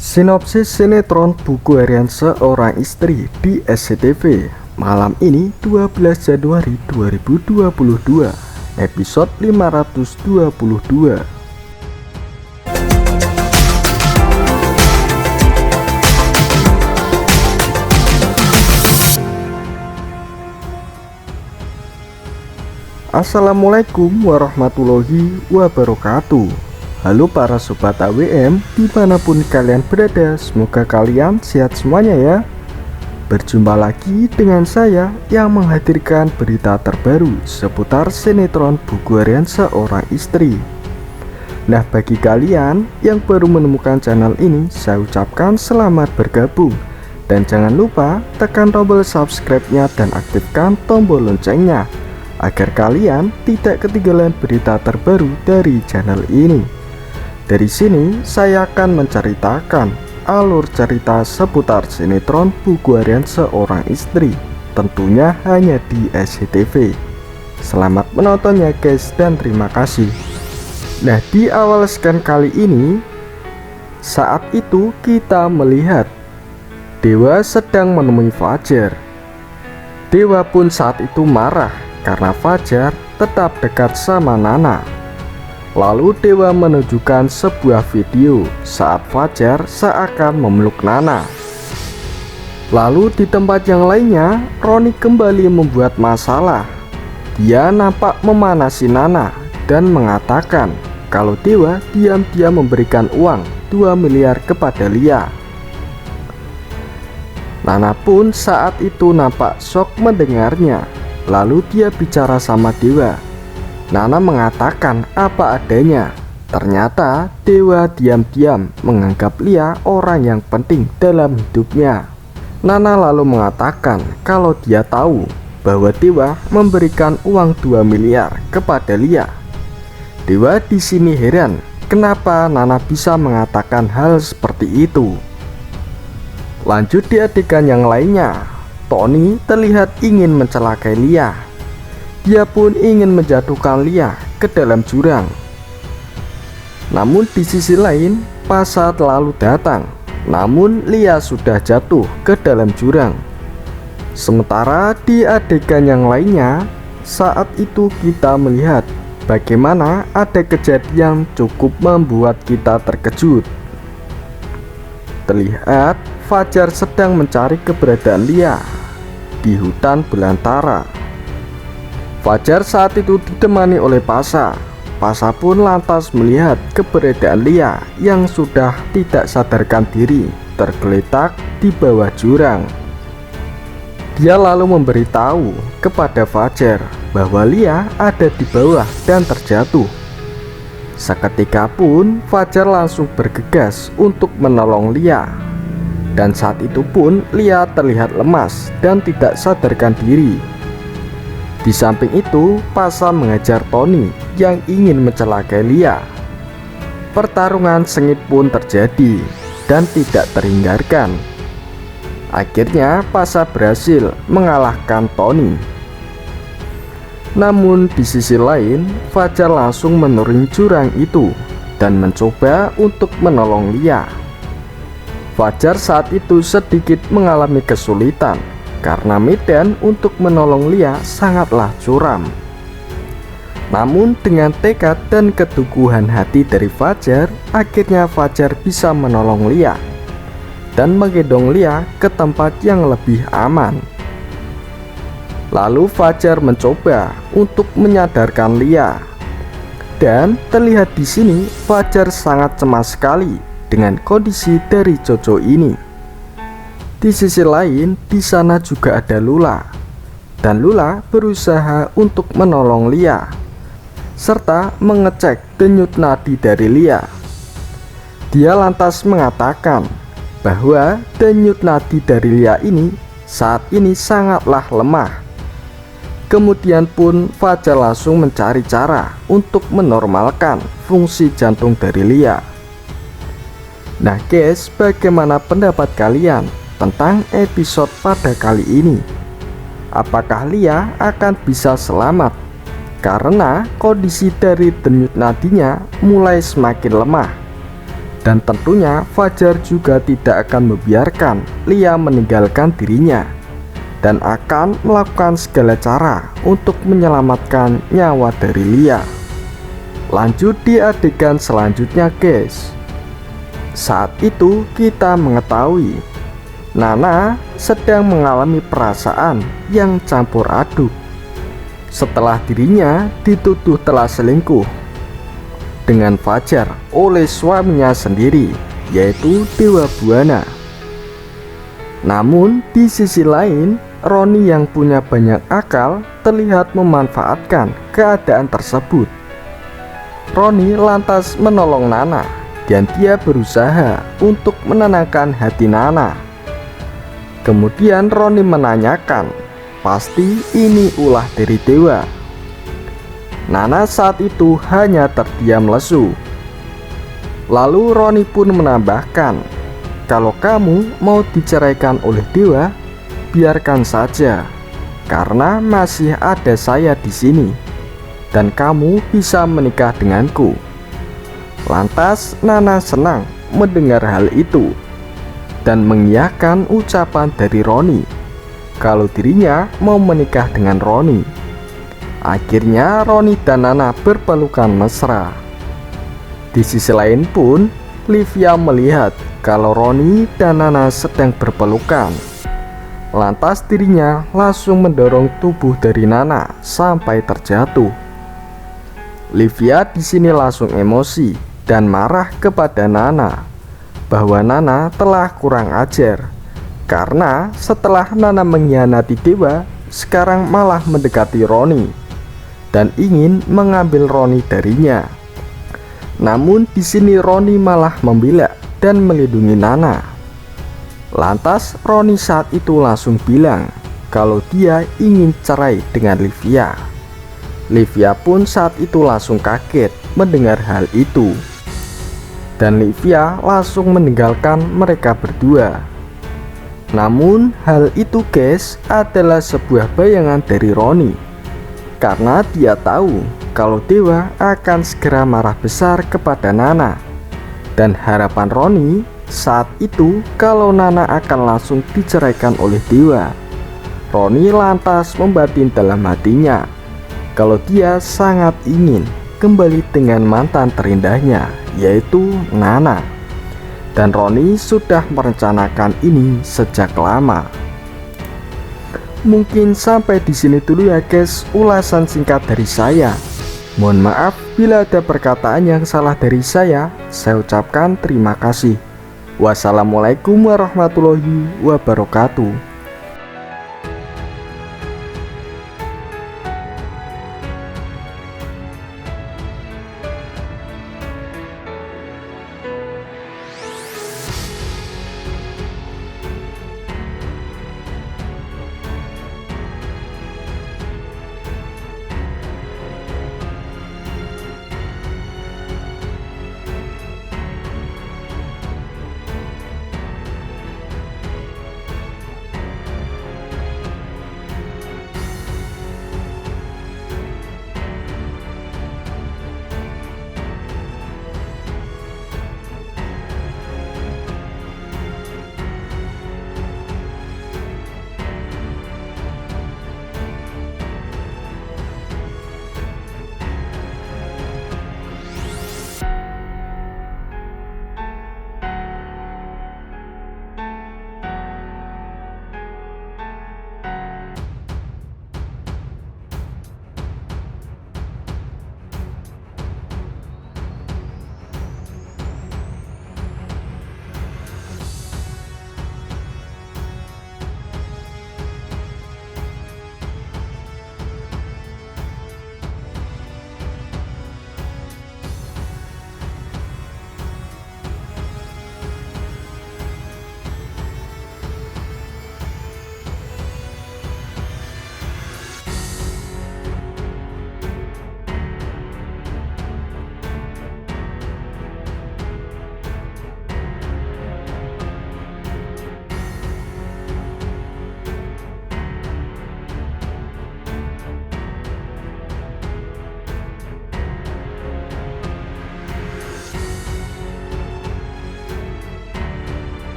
Sinopsis sinetron Buku Harian Seorang Istri di SCTV malam ini 12 Januari 2022 episode 522. Assalamualaikum warahmatullahi wabarakatuh. Halo para sobat AWM dimanapun kalian berada, semoga kalian sehat semuanya ya. Berjumpa lagi dengan saya yang menghadirkan berita terbaru seputar sinetron Buku Harian Seorang Istri. Nah, bagi kalian yang baru menemukan channel ini, saya ucapkan selamat bergabung. Dan jangan lupa tekan tombol subscribe-nya dan aktifkan tombol loncengnya agar kalian tidak ketinggalan berita terbaru dari channel ini. Dari sini saya akan menceritakan alur cerita seputar sinetron Buku Harian Seorang Istri, tentunya hanya di SCTV. Selamat menontonnya guys, dan terima kasih. Nah, di awal scan kali ini, saat itu kita melihat Dewa sedang menemui Fajar. Dewa pun saat itu marah karena Fajar tetap dekat sama Nana. Lalu Dewa menunjukkan sebuah video saat Fajar seakan memeluk Nana. Lalu di tempat yang lainnya, Roni kembali membuat masalah. Dia nampak memanasi Nana dan mengatakan kalau Dewa diam-diam memberikan uang 2 miliar kepada Lia. Nana pun saat itu nampak shock mendengarnya. Lalu dia bicara sama Dewa. Nana mengatakan apa adanya. Ternyata Dewa diam-diam menganggap Lia orang yang penting dalam hidupnya. Nana lalu mengatakan kalau dia tahu bahwa Dewa memberikan uang 2 miliar kepada Lia. Dewa di sini heran kenapa Nana bisa mengatakan hal seperti itu. Lanjut di adegan yang lainnya, Tony terlihat ingin mencelakai Lia. Dia pun ingin menjatuhkan Lia ke dalam jurang. Namun di sisi lain, Pasha lalu datang. Namun Lia sudah jatuh ke dalam jurang. Sementara di adegan yang lainnya, saat itu kita melihat bagaimana ada kejadian cukup membuat kita terkejut. Terlihat Fajar sedang mencari keberadaan Lia di hutan belantara. Fajar saat itu ditemani oleh Pasha. Pasha pun lantas melihat keberadaan Lia yang sudah tidak sadarkan diri tergeletak di bawah jurang. Dia lalu memberitahu kepada Fajar bahwa Lia ada di bawah dan terjatuh. Seketika pun Fajar langsung bergegas untuk menolong Lia. Dan saat itu pun Lia terlihat lemas dan tidak sadarkan diri. Di samping itu, Pasha mengejar Tony yang ingin mencelakai Lia. Pertarungan sengit pun terjadi dan tidak terhindarkan. Akhirnya Pasha berhasil mengalahkan Tony. Namun di sisi lain, Fajar langsung menuruni jurang itu dan mencoba untuk menolong Lia. Fajar saat itu sedikit mengalami kesulitan karena medan untuk menolong Lia sangatlah curam. Namun dengan tekad dan keteguhan hati dari Fajar, akhirnya Fajar bisa menolong Lia dan menggendong Lia ke tempat yang lebih aman. Lalu Fajar mencoba untuk menyadarkan Lia. Dan terlihat di sini Fajar sangat cemas sekali dengan kondisi dari Jojo ini. Di sisi lain, di sana juga ada Lula, dan Lula berusaha untuk menolong Lia serta mengecek denyut nadi dari Lia. Dia lantas mengatakan bahwa denyut nadi dari Lia ini saat ini sangatlah lemah. Kemudian pun Fajar langsung mencari cara untuk menormalkan fungsi jantung dari Lia. Nah guys, bagaimana pendapat kalian tentang episode pada kali ini? Apakah Lia akan bisa selamat? Karena kondisi dari denyut nadinya mulai semakin lemah. Dan tentunya Fajar juga tidak akan membiarkan Lia meninggalkan dirinya, dan akan melakukan segala cara untuk menyelamatkan nyawa dari Lia. Lanjut di adegan selanjutnya guys. Saat itu kita mengetahui Nana sedang mengalami perasaan yang campur aduk setelah dirinya dituduh telah selingkuh dengan Fajar oleh suaminya sendiri, yaitu Dewa Buana. Namun di sisi lain, Roni yang punya banyak akal terlihat memanfaatkan keadaan tersebut. Roni lantas menolong Nana, dan dia berusaha untuk menenangkan hati Nana. Kemudian Roni menanyakan, pasti ini ulah dari dewa. Nana saat itu hanya terdiam lesu. Lalu Roni pun menambahkan, kalau kamu mau diceraikan oleh dewa, biarkan saja, karena masih ada saya di sini, dan kamu bisa menikah denganku. Lantas Nana senang mendengar hal itu dan mengiyakan ucapan dari Roni kalau dirinya mau menikah dengan Roni. Akhirnya Roni dan Nana berpelukan mesra. Di sisi lain pun, Livia melihat kalau Roni dan Nana sedang berpelukan. Lantas dirinya langsung mendorong tubuh dari Nana sampai terjatuh. Livia di sini langsung emosi dan marah kepada Nana bahwa Nana telah kurang ajar, karena setelah Nana mengkhianati dewa, sekarang malah mendekati Roni dan ingin mengambil Roni darinya. Namun di sini Roni malah membela dan melindungi Nana. Lantas Roni saat itu langsung bilang kalau dia ingin cerai dengan Livia. Livia pun saat itu langsung kaget mendengar hal itu, dan Livia langsung meninggalkan mereka berdua. Namun hal itu guys adalah sebuah bayangan dari Roni, karena dia tahu kalau dewa akan segera marah besar kepada Nana. Dan harapan Roni saat itu kalau Nana akan langsung diceraikan oleh dewa. Roni lantas membatin dalam hatinya kalau dia sangat ingin kembali dengan mantan terindahnya, yaitu Nana. Dan Roni sudah merencanakan ini sejak lama. Mungkin sampai di sini dulu ya guys ulasan singkat dari saya. Mohon maaf bila ada perkataan yang salah dari saya ucapkan terima kasih. Wassalamualaikum warahmatullahi wabarakatuh.